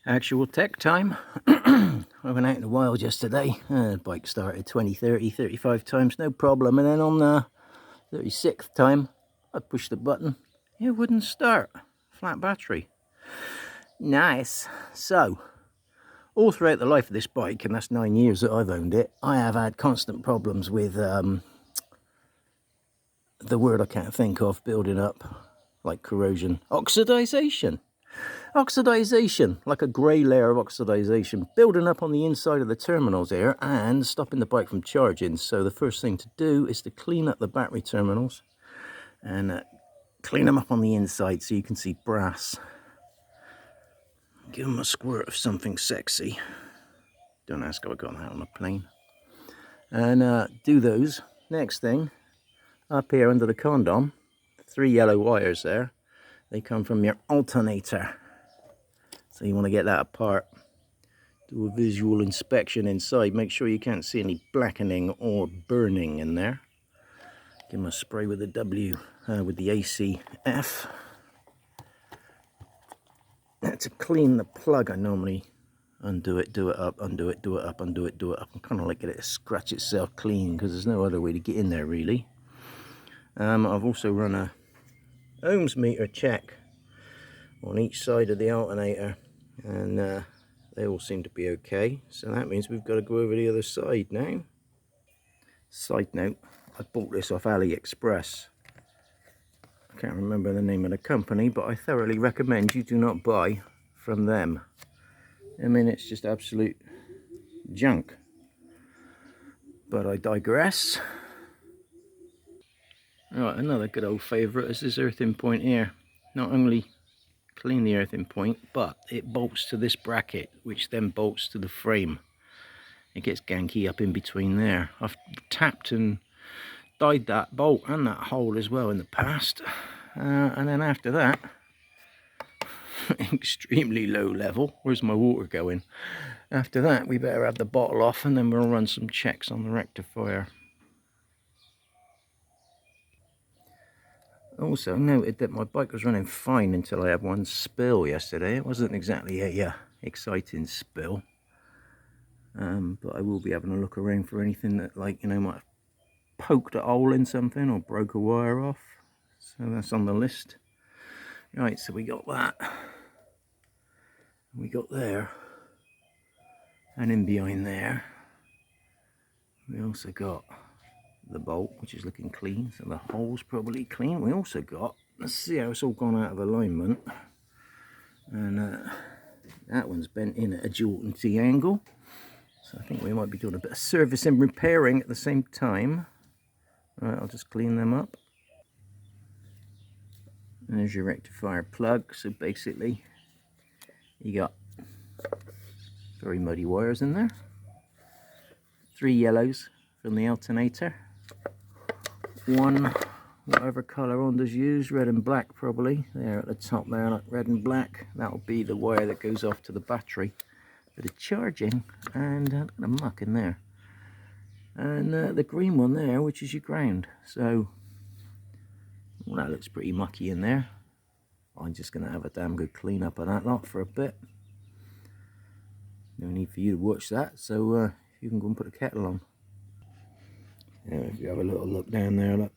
Actual tech time. I went out in the wild yesterday. Bike started 20, 30, 35 times, no problem. And then on the 36th time, I pushed the button. It wouldn't start. Flat battery. Nice. So, all throughout the life of this bike, and that's 9 years that I've owned it, I have had constant problems with the word I can't think of, building up, like corrosion. Oxidization, like a grey layer of oxidization, building up on the inside of the terminals here and stopping the bike from charging. So the first thing to do is to clean up the battery terminals and clean them up on the inside so you can see brass. Give them a squirt of something sexy. Don't ask how I got that on a plane. And do those. Next thing, up here under the condom, 3 yellow wires there. They come from your alternator. So you want to get that apart. Do a visual inspection inside. Make sure you can't see any blackening or burning in there. Give them a spray with the with the ACF. To clean the plug, I normally undo it, do it up, undo it, do it up, undo it, do it up. I kind of like get it to scratch itself clean because there's no other way to get in there really. I've also run a ohms meter check on each side of the alternator, and they all seem to be okay. So that means we've got to go over the other side now. Side note, I bought this off AliExpress. I can't remember the name of the company, but I thoroughly recommend you do not buy from them. I mean, it's just absolute junk. But I digress. Right, another good old favourite is this earthing point here. Not only clean the earthing point, but it bolts to this bracket, which then bolts to the frame. It gets ganky up in between there. I've tapped and dyed that bolt and that hole as well in the past. And then after that, extremely low level. Where's my water going? After that, we better have the bottle off and then we'll run some checks on the rectifier. Also noted that my bike was running fine until I had one spill yesterday. It wasn't exactly a exciting spill, but I will be having a look around for anything that, like, you know, might have poked a hole in something or broke a wire off. So that's on the list. Right, so we got that. We got there, and in behind there, we also got the bolt, which is looking clean, so the hole's probably clean. We also got, let's see how it's all gone out of alignment, and that one's bent in at a Jordan T angle, so I think we might be doing a bit of service and repairing at the same time. Right, I'll just clean them up. There's your rectifier plug. So basically you got very muddy wires in there, 3 yellows from the alternator, 1 whatever colour Honda's used, red and black probably, there at the top there, like red and black. That'll be the wire that goes off to the battery for the charging, and a muck in there, and the green one there, which is your ground. So well, that looks pretty mucky in there. I'm just going to have a damn good clean up of that lot for a bit. No need for you to watch that, so you can go and put a kettle on. Yeah, if you have a little look down there, look.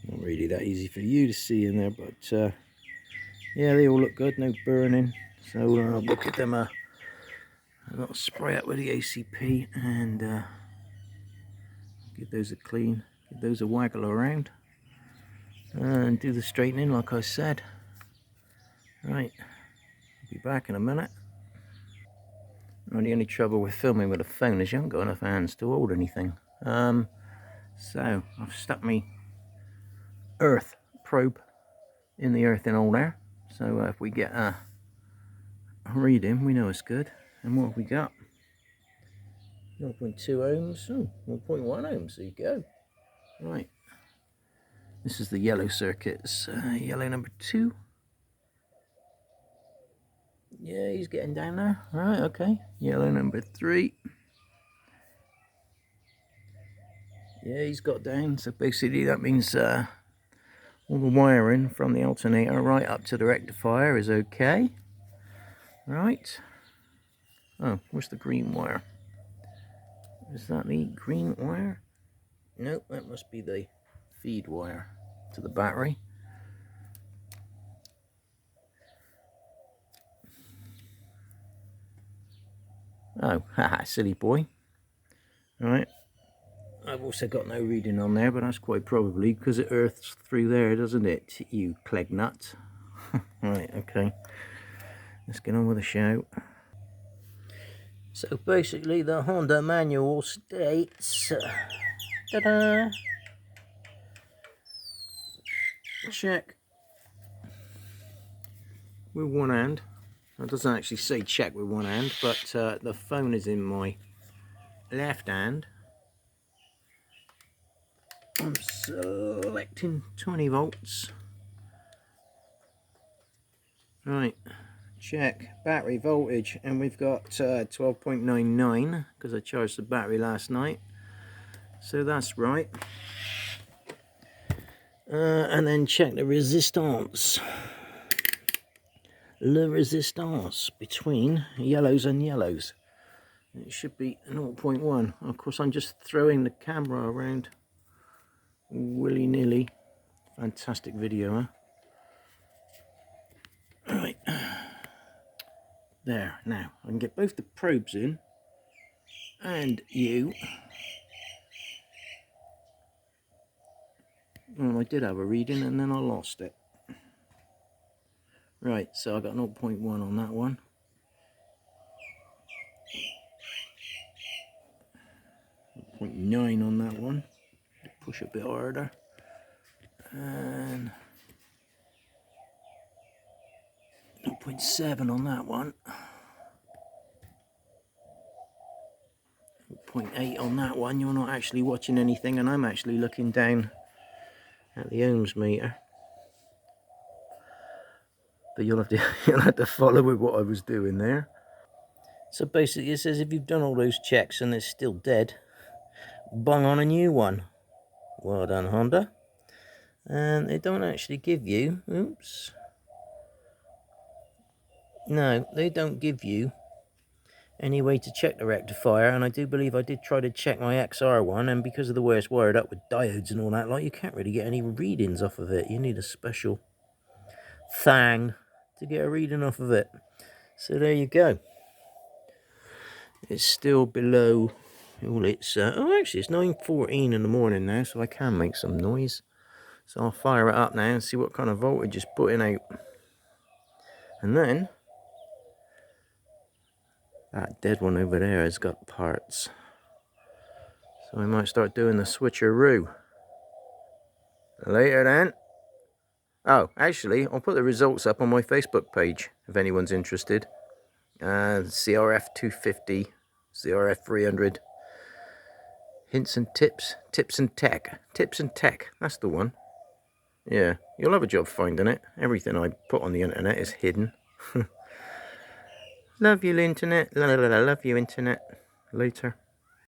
Not really that easy for you to see in there, but yeah, they all look good, no burning. So I'll look at them a little spray up with the ACP and give those a clean, give those a waggle around, and do the straightening like I said. Right, I'll be back in a minute. Well, the only trouble with filming with a phone is you haven't got enough hands to hold anything. So I've stuck my earth probe in the earthing hole there. So if we get a reading, we know it's good. And what have we got? 0.2 ohms. Oh, 1.1 ohms. There you go. Right. This is the yellow circuits. Yellow number 2. Yeah, he's getting down there. Right, okay. Yellow number 3. Yeah, he's got down. So basically that means 1.2 All the wiring from the alternator right up to the rectifier is okay. Right. Oh, where's the green wire? Is that the green wire? Nope, that must be the feed wire to the battery. Oh, haha, silly boy. Right. I've also got no reading on there, but that's quite probably because it earths through there, doesn't it, you cleg nut? Right, okay. Let's get on with the show. So basically the Honda manual states, ta-da, check with one hand. It doesn't actually say check with one hand, but the phone is in my left hand. I'm selecting 20 volts. Right, check battery voltage, and we've got 12.99 because I charged the battery last night, so that's right. And then check the resistance. Le resistance between yellows and yellows. It should be 0.1. Of course, I'm just throwing the camera around willy-nilly. Fantastic video, huh? Right. There. Now, I can get both the probes in. And you. Well, I did have a reading and then I lost it. Right, so I got 0.1 on that one. 0.9 on that one. Push a bit harder. And 0.7 on that one. 0.8 on that one. You're not actually watching anything, and I'm actually looking down at the ohms meter. But you'll have to follow with what I was doing there. So basically it says if you've done all those checks and it's still dead, bung on a new one. Well done, Honda. And they don't actually give you, oops, no, they don't give you any way to check the rectifier, and I do believe I did try to check my XR one, and because of the way it's wired up with diodes and all that, like, you can't really get any readings off of it. You need a special thing to get a reading off of it. So there you go. It's still below all its, oh actually it's 9:14 in the morning now, so I can make some noise. So I'll fire it up now and see what kind of voltage it's putting out. And then, that dead one over there has got parts. So I might start doing the switcheroo. Later then. Oh, actually, I'll put the results up on my Facebook page if anyone's interested. CRF250, CRF300. Hints and tips, tips and tech. Tips and tech, that's the one. Yeah, you'll have a job finding it. Everything I put on the internet is hidden. Love you, internet. Love you, internet. Later.